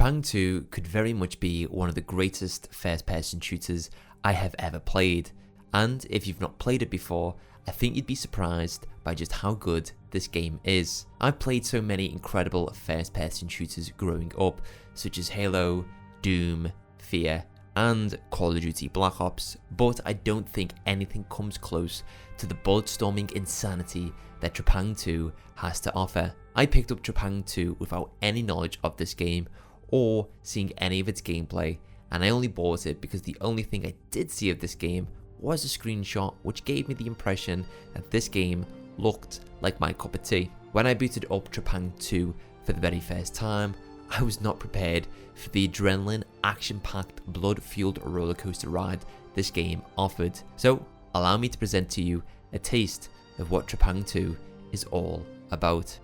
Trepang2 could very much be one of the greatest first-person shooters I have ever played, and if you've not played it before, I think you'd be surprised by just how good this game is. I've played so many incredible first-person shooters growing up, such as Halo, Doom, Fear, and Call of Duty Black Ops, but I don't think anything comes close to the bullet-storming insanity that Trepang2 has to offer. I picked up Trepang2 without any knowledge of this game or seeing any of its gameplay, and I only bought it because the only thing I did see of this game was a screenshot which gave me the impression that this game looked like my cup of tea. When I booted up Trepang2 for the very first time, I was not prepared for the adrenaline, action-packed, blood-fueled rollercoaster ride this game offered. So allow me to present to you a taste of what Trepang2 is all about.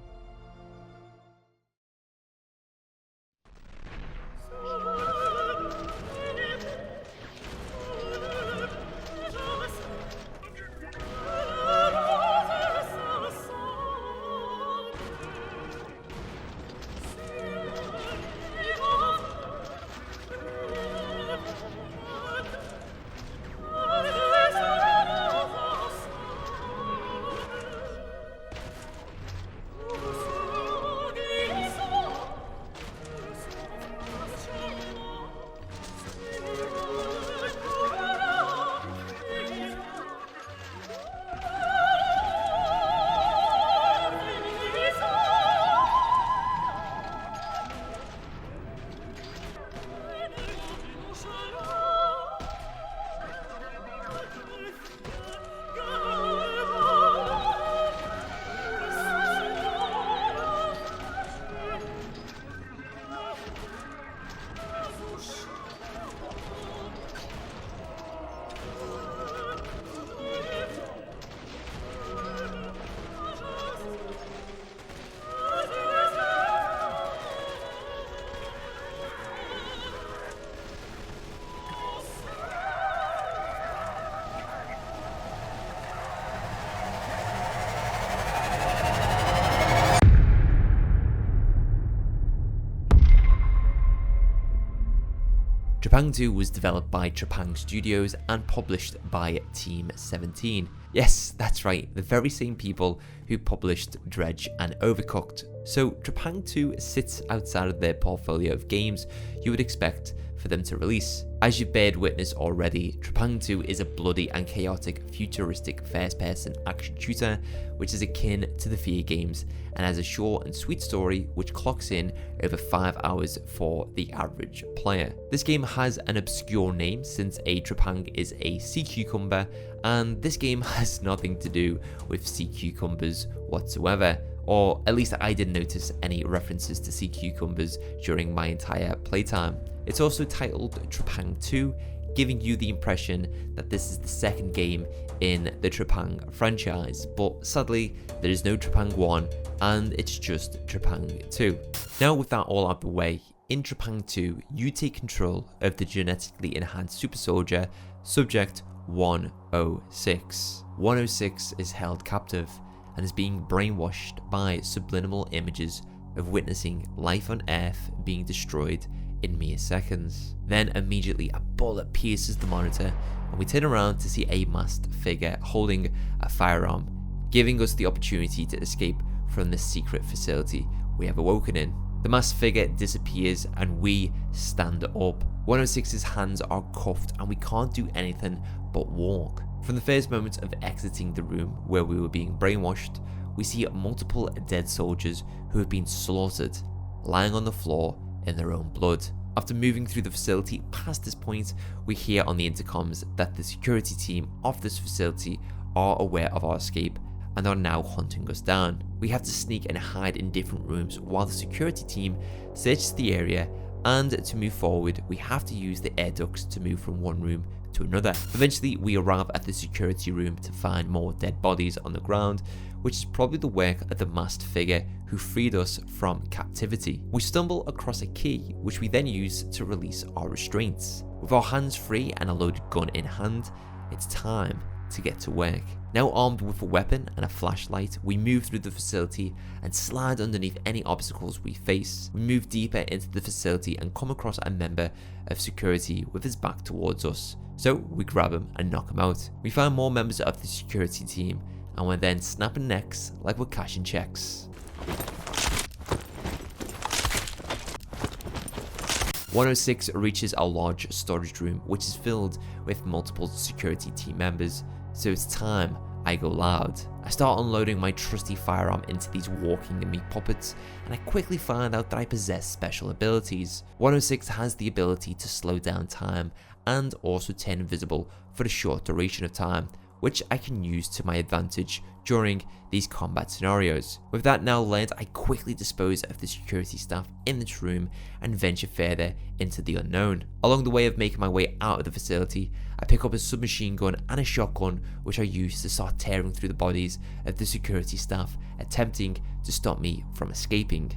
Trepang2 was developed by Trepang Studios and published by Team 17. Yes, that's right, the very same people who published Dredge and Overcooked. So Trepang2 sits outside of their portfolio of games you would expect for them to release. As you've bared witness already, Trepang2 is a bloody and chaotic futuristic first-person action shooter which is akin to the Fear games and has a short and sweet story which clocks in over 5 hours for the average player. This game has an obscure name since a Trepang is a sea cucumber, and this game has nothing to do with sea cucumbers whatsoever. Or at least I didn't notice any references to sea cucumbers during my entire playtime. It's also titled Trepang2, giving you the impression that this is the second game in the Trepang franchise, but sadly there is no Trepang1 and it's just Trepang2. Now with that all out of the way, in Trepang2 you take control of the genetically enhanced super soldier, subject 106. 106 is held captive and is being brainwashed by subliminal images of witnessing life on Earth being destroyed in mere seconds. Then immediately a bullet pierces the monitor and we turn around to see a masked figure holding a firearm, giving us the opportunity to escape from the secret facility we have awoken in. The masked figure disappears and we stand up. 106's hands are cuffed and we can't do anything but walk. From the first moment of exiting the room where we were being brainwashed, we see multiple dead soldiers who have been slaughtered, lying on the floor in their own blood. After moving through the facility past this point, we hear on the intercoms that the security team of this facility are aware of our escape and are now hunting us down. We have to sneak and hide in different rooms while the security team searches the area, and to move forward we have to use the air ducts to move from one room to another. Eventually we arrive at the security room to find more dead bodies on the ground, which is probably the work of the masked figure who freed us from captivity. We stumble across a key which we then use to release our restraints. With our hands free and a loaded gun in hand, it's time to get to work. Now armed with a weapon and a flashlight, we move through the facility and slide underneath any obstacles we face. We move deeper into the facility and come across a member of security with his back towards us. So we grab him and knock him out. We find more members of the security team and we're then snapping necks like we're cashing checks. 106 reaches a large storage room which is filled with multiple security team members, so it's time I go loud. I start unloading my trusty firearm into these walking meat puppets and I quickly find out that I possess special abilities. 106 has the ability to slow down time and also turn invisible for a short duration of time, which I can use to my advantage during these combat scenarios. With that now learned, I quickly dispose of the security staff in this room and venture further into the unknown. Along the way of making my way out of the facility, I pick up a submachine gun and a shotgun which I use to start tearing through the bodies of the security staff, attempting to stop me from escaping.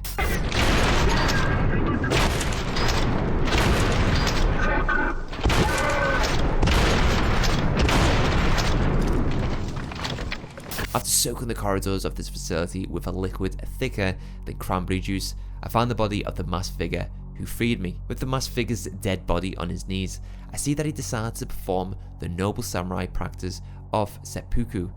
After soaking the corridors of this facility with a liquid thicker than cranberry juice, I found the body of the masked figure who freed me. With the masked figure's dead body on his knees, I see that he decides to perform the noble samurai practice of seppuku.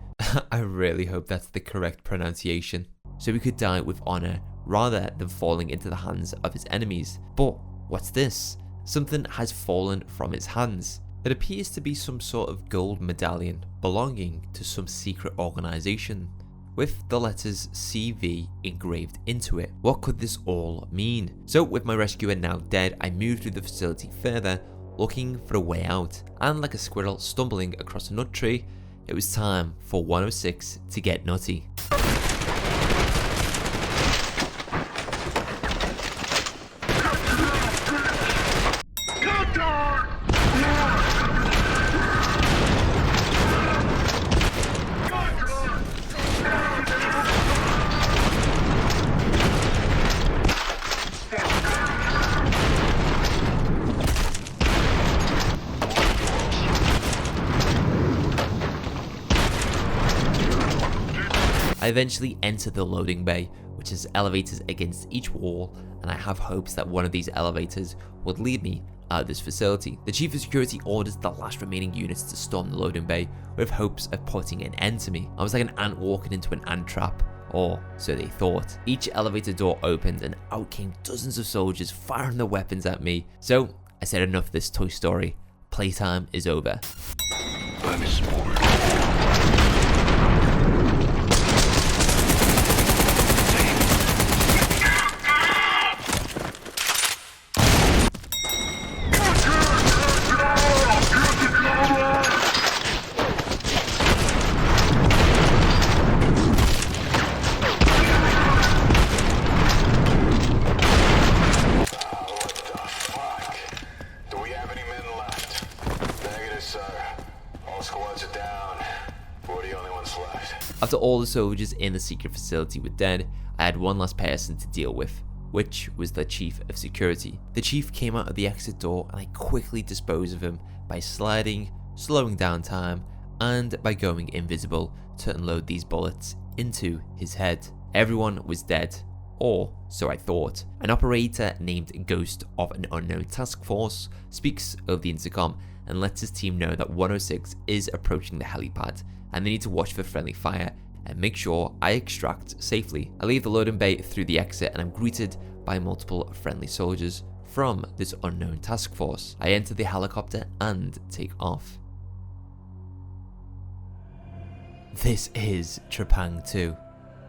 I really hope that's the correct pronunciation. So he could die with honor rather than falling into the hands of his enemies. But what's this? Something has fallen from his hands. It appears to be some sort of gold medallion belonging to some secret organization with the letters CV engraved into it. What could this all mean? So with my rescuer now dead, I moved through the facility further, looking for a way out, and like a squirrel stumbling across a nut tree, it was time for 106 to get nutty. I eventually enter the loading bay, which has elevators against each wall, and I have hopes that one of these elevators would lead me out of this facility. The chief of security orders the last remaining units to storm the loading bay with hopes of putting an end to me. I was like an ant walking into an ant trap, or so they thought. Each elevator door opened and out came dozens of soldiers firing their weapons at me. So I said enough of this Toy Story. Playtime is over. After all the soldiers in the secret facility were dead, I had one last person to deal with, which was the chief of security. The chief came out of the exit door and I quickly disposed of him by sliding, slowing down time, and by going invisible to unload these bullets into his head. Everyone was dead, or so I thought. An operator named Ghost of an Unknown Task Force speaks over the intercom and lets his team know that 106 is approaching the helipad and they need to watch for friendly fire and make sure I extract safely. I leave the loading bay through the exit and I'm greeted by multiple friendly soldiers from this unknown task force. I enter the helicopter and take off. This is Trepang2.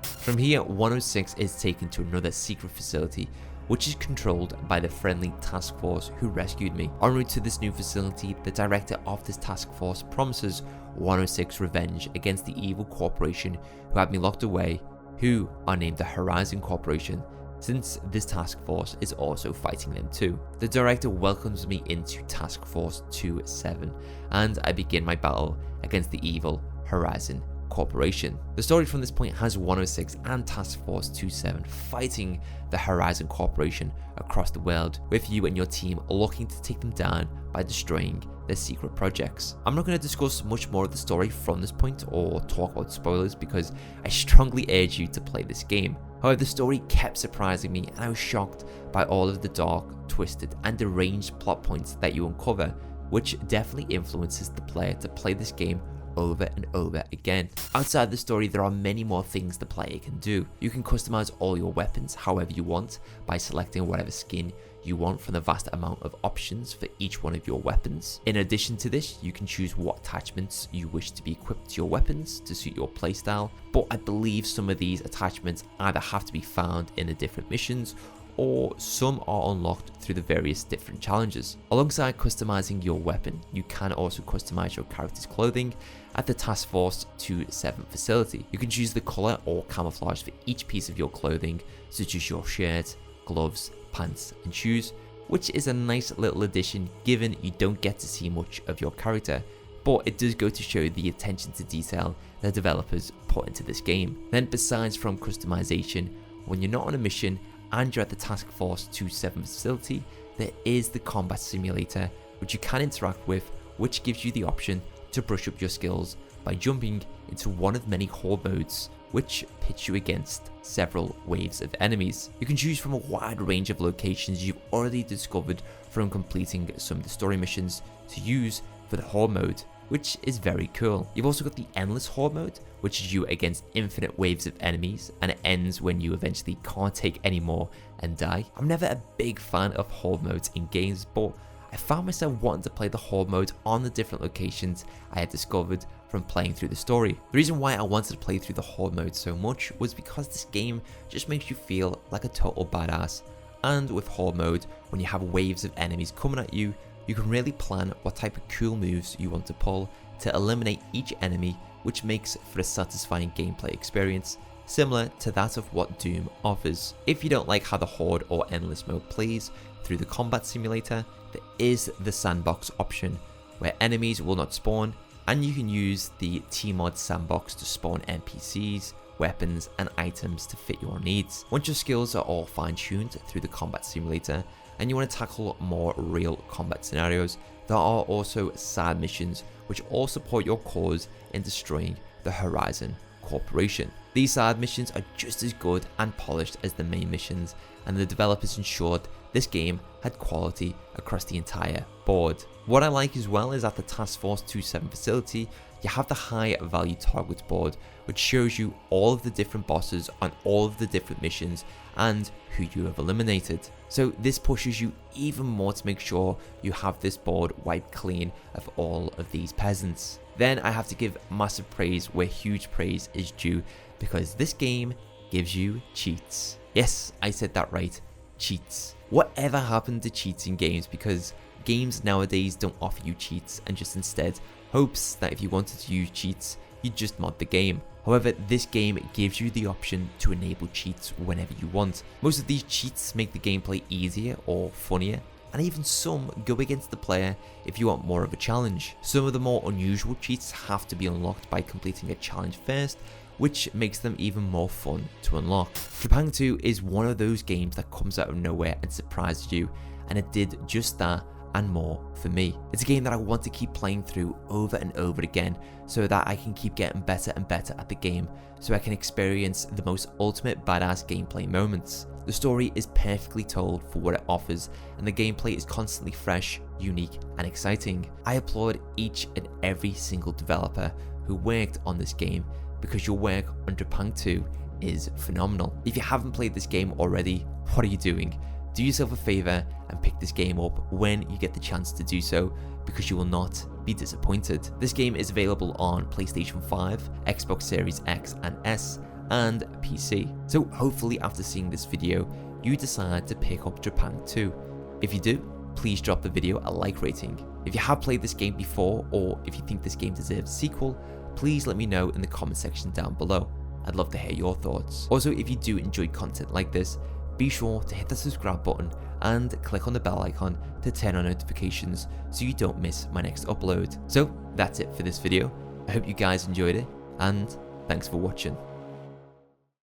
From here, 106 is taken to another secret facility which is controlled by the friendly task force who rescued me. En route to this new facility, the director of this task force promises 106 revenge against the evil corporation who had me locked away, who are named the Horizon Corporation, since this task force is also fighting them too. The director welcomes me into Task Force 27 and I begin my battle against the evil Horizon Corporation. The story from this point has 106 and Task Force 27 fighting the Horizon Corporation across the world, with you and your team looking to take them down by destroying their secret projects. I'm not going to discuss much more of the story from this point or talk about spoilers because I strongly urge you to play this game. However, the story kept surprising me and I was shocked by all of the dark, twisted and deranged plot points that you uncover, which definitely influences the player to play this game over and over again. Outside the story, there are many more things the player can do. You can customize all your weapons however you want by selecting whatever skin you want from the vast amount of options for each one of your weapons. In addition to this, you can choose what attachments you wish to be equipped to your weapons to suit your playstyle, but I believe some of these attachments either have to be found in the different missions or some are unlocked through the various different challenges. Alongside customizing your weapon, you can also customize your character's clothing at the Task Force 27 facility. You can choose the color or camouflage for each piece of your clothing, such as your shirt, gloves, pants and shoes, which is a nice little addition given you don't get to see much of your character, but it does go to show the attention to detail the developers put into this game. Then besides from customization, when you're not on a mission and you're at the Task Force 27 facility, there is the combat simulator which you can interact with, which gives you the option to brush up your skills by jumping into one of many horde modes which pits you against several waves of enemies. You can choose from a wide range of locations you've already discovered from completing some of the story missions to use for the horde mode, which is very cool. You've also got the endless horde mode, which is you against infinite waves of enemies, and it ends when you eventually can't take any more and die. I'm never a big fan of horde modes in games, but I found myself wanting to play the horde mode on the different locations I had discovered from playing through the story. The reason why I wanted to play through the horde mode so much was because this game just makes you feel like a total badass, and with horde mode, when you have waves of enemies coming at you, you can really plan what type of cool moves you want to pull to eliminate each enemy, which makes for a satisfying gameplay experience, similar to that of what Doom offers. If you don't like how the horde or endless mode plays through the combat simulator, there is the sandbox option, where enemies will not spawn, and you can use the Tmod sandbox to spawn NPCs, weapons and items to fit your needs. Once your skills are all fine-tuned through the combat simulator, and you want to tackle more real combat scenarios, there are also side missions which all support your cause in destroying the Horizon Corporation. These side missions are just as good and polished as the main missions, and the developers ensured this game had quality across the entire board. What I like as well is at the Task Force 27 facility, you have the high value targets board, which shows you all of the different bosses on all of the different missions and who you have eliminated. So this pushes you even more to make sure you have this board wiped clean of all of these peasants. Then I have to give massive praise where huge praise is due, because this game gives you cheats. Yes, I said that right, cheats. Whatever happened to cheats in games? Because games nowadays don't offer you cheats and just instead hopes that if you wanted to use cheats, you just mod the game. However, this game gives you the option to enable cheats whenever you want. Most of these cheats make the gameplay easier or funnier, and even some go against the player if you want more of a challenge. Some of the more unusual cheats have to be unlocked by completing a challenge first, which makes them even more fun to unlock. Trepang2 is one of those games that comes out of nowhere and surprises you, and it did just that and more for me. It's a game that I want to keep playing through over and over again so that I can keep getting better and better at the game, so I can experience the most ultimate badass gameplay moments. The story is perfectly told for what it offers, and the gameplay is constantly fresh, unique and exciting. I applaud each and every single developer who worked on this game, because your work on Trepang2 is phenomenal. If you haven't played this game already, what are you doing? Do yourself a favor and pick this game up when you get the chance to do so, because you will not be disappointed. This game is available on PlayStation 5, Xbox Series X and S, and PC. So hopefully after seeing this video, you decide to pick up Trepang2. If you do, please drop the video a like rating. If you have played this game before, or if you think this game deserves a sequel, please let me know in the comment section down below. I'd love to hear your thoughts. Also, if you do enjoy content like this, be sure to hit the subscribe button and click on the bell icon to turn on notifications so you don't miss my next upload. So that's it for this video. I hope you guys enjoyed it, and thanks for watching.